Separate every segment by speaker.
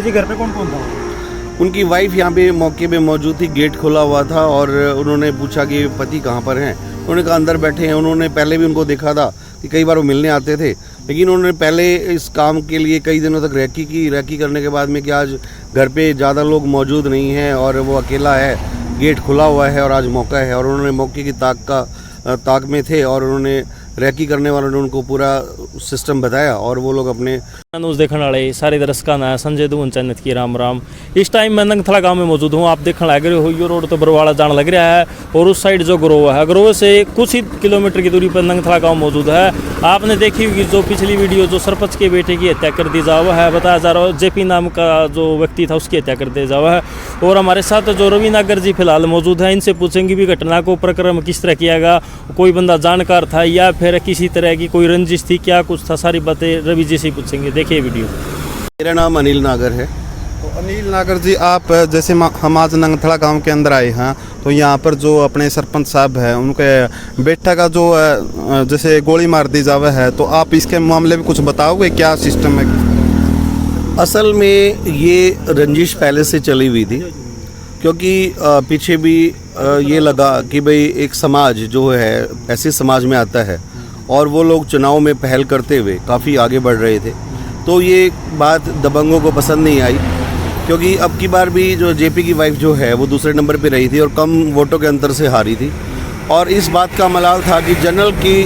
Speaker 1: जी घर पे कौन कौन था?
Speaker 2: उनकी वाइफ यहाँ पे मौके पे मौजूद थी, गेट खुला हुआ था और उन्होंने पूछा कि पति कहाँ पर हैं। उन्होंने कहा अंदर बैठे हैं। उन्होंने पहले भी उनको देखा था कि कई बार वो मिलने आते थे, लेकिन उन्होंने पहले इस काम के लिए कई दिनों तक रैकी की। रैकी करने के बाद में कि आज घर पे ज़्यादा लोग मौजूद नहीं हैं और वो अकेला है, गेट खुला हुआ है और आज मौका है, और उन्होंने मौके की ताक में थे और उन्होंने रैकी करने वालों ने उनको पूरा सिस्टम बताया और वो लोग अपने
Speaker 3: न्यूज़ देखने वाले सारे दर्शकों ना संजय दून चैनल की राम राम। इस टाइम मैं नंगथला गांव में मौजूद हूँ। आप देखने लग रहे हो ये रोड तो बरवाड़ा जान लग रहा है और उस साइड जो ग्रोव है, ग्रोव से कुछ ही किलोमीटर की दूरी पर नंगथला गांव मौजूद है। आपने देखी होगी जो पिछली वीडियो जो सरपंच के बेटे की हत्या कर दी जा हुआ है, बताया जा रहा है जेपी नाम का जो व्यक्ति था उसकी हत्या कर दिया जा हुआ है। और हमारे साथ जो रवि नागर जी फिलहाल मौजूद है, इनसे पूछेंगे भी घटना को प्रक्रम किस तरह किया गया, कोई बंदा जानकार था या फिर किसी तरह की कोई रंजिश थी, क्या कुछ था, सारी बातें रवि जी से पूछेंगे। देखिए वीडियो।
Speaker 2: मेरा नाम अनिल नागर है।
Speaker 4: तो अनिल नागर जी, आप जैसे हम आज नंगथला गांव के अंदर आए हैं, तो यहाँ पर जो अपने सरपंच साहब हैं उनके बेटा का जो जैसे गोली मार दी जावे है, तो आप इसके मामले में कुछ बताओगे क्या सिस्टम है?
Speaker 2: असल में ये रंजिश पहले से चली हुई थी, क्योंकि पीछे भी ये लगा कि भाई एक समाज जो है ऐसे समाज में आता है और वो लोग चुनाव में पहल करते हुए काफ़ी आगे बढ़ रहे थे, तो ये बात दबंगों को पसंद नहीं आई। क्योंकि अब की बार भी जो जेपी की वाइफ जो है वो दूसरे नंबर पे रही थी और कम वोटों के अंतर से हारी थी, और इस बात का मलाल था कि जनरल की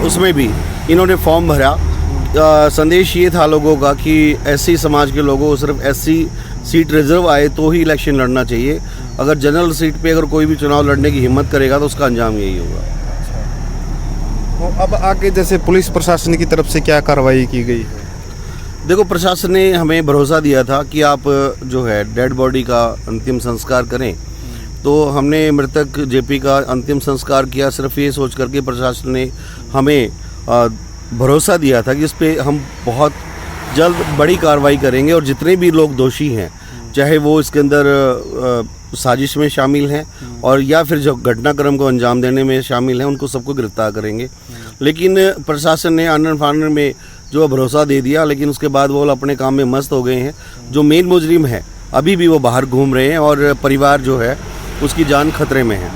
Speaker 2: उसमें भी इन्होंने फॉर्म भरा। संदेश ये था लोगों का कि एससी समाज के लोगों को सिर्फ एससी सीट रिजर्व आए तो ही इलेक्शन लड़ना चाहिए। अगर जनरल सीट पे अगर कोई भी चुनाव लड़ने की हिम्मत करेगा तो उसका अंजाम यही होगा।
Speaker 4: तो अब आगे जैसे पुलिस प्रशासन की तरफ से क्या कार्रवाई की गई है?
Speaker 2: देखो, प्रशासन ने हमें भरोसा दिया था कि आप जो है डेड बॉडी का अंतिम संस्कार करें, तो हमने मृतक जेपी का अंतिम संस्कार किया सिर्फ ये सोच करके। प्रशासन ने हमें भरोसा दिया था कि इस पर हम बहुत जल्द बड़ी कार्रवाई करेंगे और जितने भी लोग दोषी हैं, चाहे वो इसके अंदर साजिश में शामिल हैं और या फिर जो घटनाक्रम को अंजाम देने में शामिल हैं, उनको सबको गिरफ्तार करेंगे। लेकिन प्रशासन ने आनन फानन में जो भरोसा दे दिया, लेकिन उसके बाद वो अपने काम में मस्त हो गए हैं। जो मेन मुजरिम है अभी भी वो बाहर घूम रहे हैं और परिवार जो है उसकी जान खतरे में है।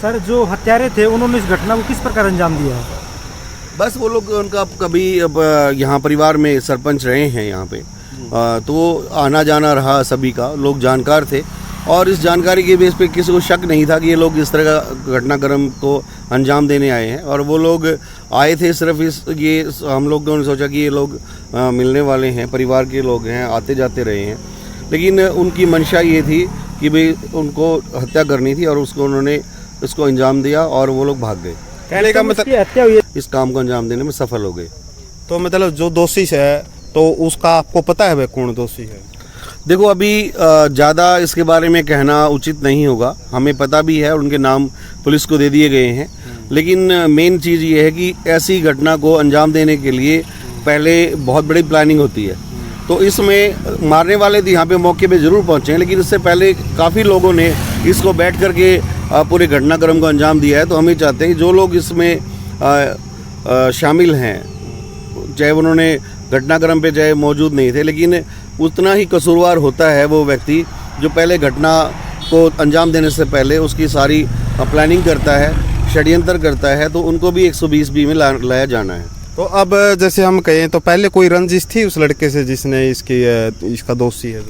Speaker 1: सर, जो हत्यारे थे उन्होंने इस घटना को किस प्रकार अंजाम दिया है?
Speaker 2: बस वो लोग उनका कभी अब यहाँ परिवार में सरपंच रहे हैं यहाँ पे, तो आना जाना रहा सभी का, लोग जानकार थे और इस जानकारी के बेस पे किसी को शक नहीं था कि ये लोग इस तरह का घटनाक्रम को अंजाम देने आए हैं। और वो लोग आए थे सिर्फ ये हम लोगों ने सोचा कि ये लोग मिलने वाले हैं, परिवार के लोग हैं, आते जाते रहे हैं, लेकिन उनकी मंशा ये थी कि भाई उनको हत्या करनी थी और उसको उन्होंने इसको अंजाम दिया और वो लोग भाग गए।
Speaker 4: कहने का मतलब
Speaker 1: हत्या हुई है,
Speaker 2: इस काम को अंजाम देने में सफल हो गए।
Speaker 4: तो मतलब जो दोषी है तो उसका आपको पता है वह कौन दोषी है?
Speaker 2: देखो, अभी ज़्यादा इसके बारे में कहना उचित नहीं होगा। हमें पता भी है, उनके नाम पुलिस को दे दिए गए हैं, लेकिन मेन चीज़ ये है कि ऐसी घटना को अंजाम देने के लिए पहले बहुत बड़ी प्लानिंग होती है। तो इसमें मारने वाले यहाँ पे मौके पे ज़रूर पहुँचे हैं, लेकिन इससे पहले काफ़ी लोगों ने इसको बैठ करके पूरे घटनाक्रम को अंजाम दिया है। तो हम ये चाहते हैं कि जो लोग इसमें शामिल हैं, चाहे उन्होंने घटनाक्रम पे चाहे मौजूद नहीं थे, लेकिन उतना ही कसूरवार होता है वो व्यक्ति जो पहले घटना को अंजाम देने से पहले उसकी सारी प्लानिंग करता है, षड्यंत्र करता है, तो उनको भी 120B में लाया जाना है।
Speaker 4: तो अब जैसे हम कहें तो पहले कोई रंजिश थी उस लड़के से जिसने इसका दोषी है?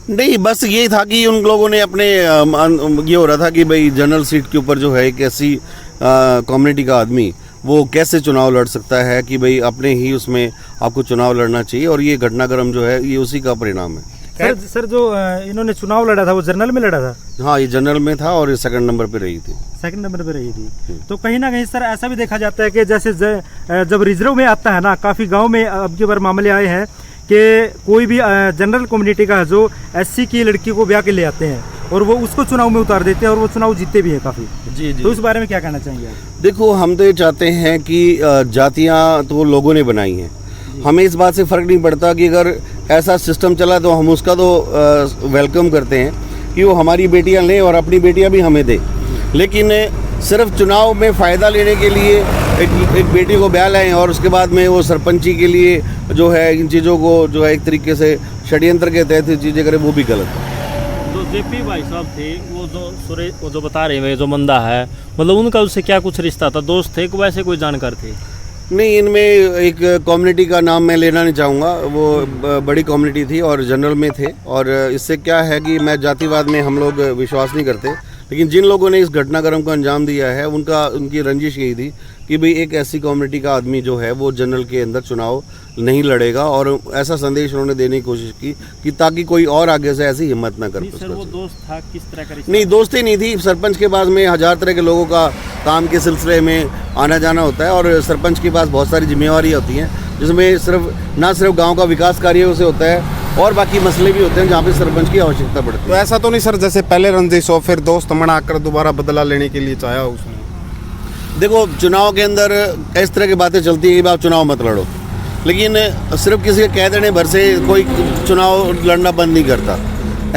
Speaker 2: नहीं, बस ये था कि उन लोगों ने अपने ये हो रहा था कि भाई जनरल सीट के ऊपर जो है एक ऐसी कम्युनिटी का आदमी वो कैसे चुनाव लड़ सकता है कि भाई अपने ही उसमें आपको चुनाव लड़ना चाहिए, और ये घटनाक्रम जो है ये उसी का परिणाम है।
Speaker 1: सर जो इन्होंने चुनाव लड़ा था वो जनरल में लड़ा था?
Speaker 2: हाँ, ये जनरल में था और ये सेकंड नंबर पे रही थी।
Speaker 1: सेकंड नंबर पे रही थी। तो कहीं ना कहीं सर ऐसा भी देखा जाता है कि जैसे जब रिजर्व में आता है ना, काफ़ी गाँव में अब की बार मामले आए हैं कि कोई भी जनरल कम्युनिटी का जो एससी की लड़की को ब्याह के ले आते हैं और वो उसको चुनाव में उतार देते हैं और वो चुनाव जीतते भी हैं काफ़ी।
Speaker 2: जी।
Speaker 1: तो इस बारे में क्या कहना चाहेंगे आप?
Speaker 2: देखो, हम तो ये चाहते हैं कि जातियाँ तो लोगों ने बनाई हैं, हमें इस बात से फ़र्क नहीं पड़ता कि अगर ऐसा सिस्टम चला तो हम उसका तो वेलकम करते हैं कि वो हमारी बेटियां लें और अपनी बेटियां भी हमें दें। लेकिन सिर्फ चुनाव में फ़ायदा लेने के लिए एक बेटी को ब्याह लाएं और उसके बाद में वो सरपंची के लिए जो है इन चीज़ों को जो है एक तरीके से षड्यंत्र के तहत चीज़ें करे वो भी गलत है।
Speaker 3: जो जेपी भाई साहब थे वो जो बता रहे हैं जो बंदा है, मतलब उनका उससे क्या कुछ रिश्ता था, दोस्त थे कि वैसे कोई जानकार थे?
Speaker 2: नहीं, इनमें एक कम्युनिटी का नाम मैं लेना नहीं चाहूँगा, वो बड़ी कम्युनिटी थी और जनरल में थे। और इससे क्या है कि मैं जातिवाद में हम लोग विश्वास नहीं करते, लेकिन जिन लोगों ने इस घटनाक्रम को अंजाम दिया है उनकी रंजिश यही थी कि भाई एक ऐसी कम्युनिटी का आदमी जो है वो जनरल के अंदर चुनाव नहीं लड़ेगा, और ऐसा संदेश उन्होंने देने की कोशिश की कि ताकि कोई और आगे से ऐसी हिम्मत ना कर
Speaker 3: सर वो दोस्त था किस तरह का?
Speaker 2: नहीं, दोस्ती नहीं थी। सरपंच के पास में हजार तरह के लोगों का काम के सिलसिले में आना जाना होता है, और सरपंच के पास बहुत सारी जिम्मेवारी होती हैं, जिसमें ना सिर्फ गांव का विकास कार्यों से होता है और बाकी मसले भी होते हैं जहाँ पे सरपंच की आवश्यकता पड़ती है।
Speaker 4: तो ऐसा तो नहीं सर जैसे पहले रंजिश हो फिर दोस्त मनाकर दोबारा बदला लेने के लिए चाहा उसने?
Speaker 2: देखो, चुनाव के अंदर इस तरह की बातें चलती है कि आप चुनाव मत लड़ो, लेकिन सिर्फ किसी के कह देने भर से कोई चुनाव लड़ना बंद नहीं करता।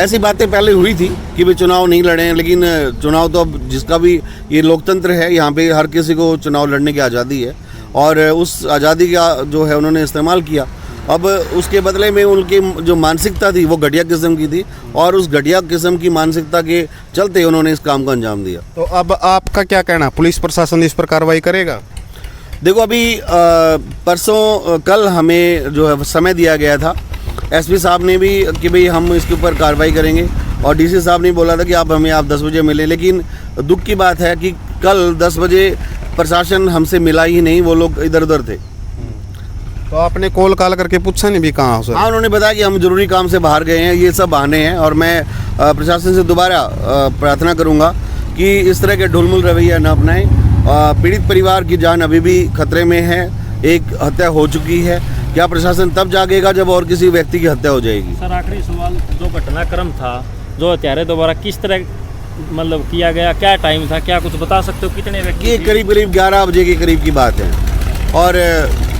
Speaker 2: ऐसी बातें पहले हुई थी कि भाई चुनाव नहीं लड़ें, लेकिन चुनाव तो अब जिसका भी ये लोकतंत्र है, यहाँ पे हर किसी को चुनाव लड़ने की आज़ादी है, और उस आज़ादी का जो है उन्होंने इस्तेमाल किया। अब उसके बदले में उनकी जो मानसिकता थी वो घटिया किस्म की थी, और उस घटिया किस्म की मानसिकता के चलते उन्होंने इस काम को अंजाम दिया।
Speaker 4: तो अब आपका क्या कहना, पुलिस प्रशासन इस पर कार्रवाई करेगा?
Speaker 2: देखो, अभी परसों कल हमें जो है समय दिया गया था, एसपी साहब ने भी कि भाई हम इसके ऊपर कार्रवाई करेंगे, और डीसी साहब ने बोला था कि आप 10 बजे मिले, लेकिन दुख की बात है कि कल 10 बजे प्रशासन हमसे मिला ही नहीं, वो लोग इधर उधर थे।
Speaker 4: तो आपने कॉल कॉल करके पूछा नहीं भी कहाँ हो सर?
Speaker 2: हाँ, उन्होंने बताया कि हम जरूरी काम से बाहर गए हैं, ये सब बहाने हैं, और मैं प्रशासन से दोबारा प्रार्थना करूंगा कि इस तरह के ढुलमुल रवैया न अपनाएं। पीड़ित परिवार की जान अभी भी खतरे में है, एक हत्या हो चुकी है, क्या प्रशासन तब जागेगा जब और किसी व्यक्ति की हत्या हो जाएगी?
Speaker 3: सर आखिरी सवाल, जो घटनाक्रम था, जो हत्यारे दोबारा किस तरह मतलब किया गया, क्या टाइम था, क्या कुछ बता सकते हो, कितने व्यक्ति?
Speaker 2: ये करीब 11 बजे के करीब की बात है, और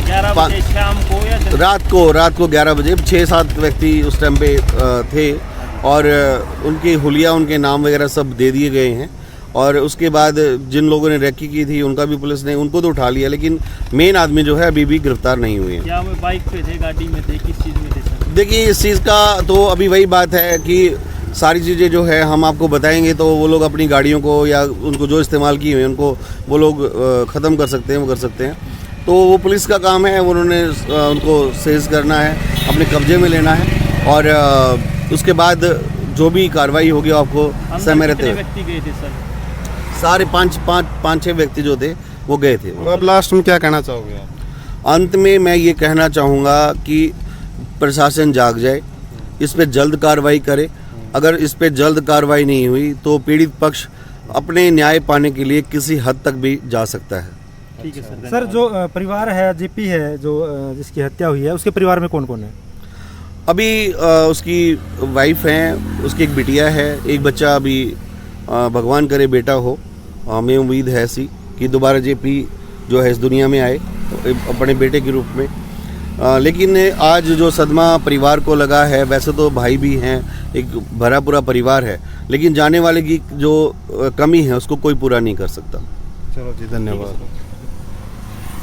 Speaker 3: 11 बजे शाम को या
Speaker 2: रात को 11 बजे 6-7 व्यक्ति उस टाइम पे थे, और उनकी हुलिया, उनके नाम वगैरह सब दे दिए गए हैं। और उसके बाद जिन लोगों ने रेकी की थी उनका भी पुलिस ने उनको तो उठा लिया, लेकिन मेन आदमी जो है अभी भी गिरफ्तार नहीं हुए हैं।
Speaker 3: क्या वो बाइक पे थे, गाड़ी में थे, किस चीज़ में थे सर?
Speaker 2: देखिए, इस चीज़ का तो अभी वही बात है कि सारी चीज़ें जो है हम आपको बताएंगे, तो वो लोग अपनी गाड़ियों को या उनको जो इस्तेमाल किए हुए हैं उनको वो लोग ख़त्म कर सकते हैं, वो कर सकते हैं। तो वो पुलिस का काम है, उन्होंने उनको सीज करना है, अपने कब्जे में लेना है, और उसके बाद जो भी कार्रवाई होगी आपको समय रहते हुए।
Speaker 3: व्यक्ति गए थे सर?
Speaker 2: सारे 5-6 व्यक्ति जो थे वो गए थे।
Speaker 4: अब लास्ट में क्या कहना चाहोगे आप?
Speaker 2: अंत में मैं ये कहना चाहूँगा कि प्रशासन जाग जाए, इस पे जल्द कार्रवाई करे। अगर इस पे जल्द कार्रवाई नहीं हुई तो पीड़ित पक्ष अपने न्याय पाने के लिए किसी हद तक भी जा सकता है।
Speaker 3: ठीक है सर।
Speaker 1: सर, जो परिवार है, जेपी है, जो जिसकी हत्या हुई है, उसके परिवार में कौन कौन है?
Speaker 2: अभी उसकी वाइफ है, उसकी एक बिटिया है, एक बच्चा अभी भगवान करे बेटा हो, हमें उम्मीद है ऐसी कि दोबारा जेपी जो है इस दुनिया में आए अपने बेटे के रूप में। लेकिन आज जो सदमा परिवार को लगा है, वैसे तो भाई भी हैं, एक भरा पूरा परिवार है, लेकिन जाने वाले की जो कमी है उसको कोई पूरा नहीं कर सकता।
Speaker 4: चलो जी, धन्यवाद।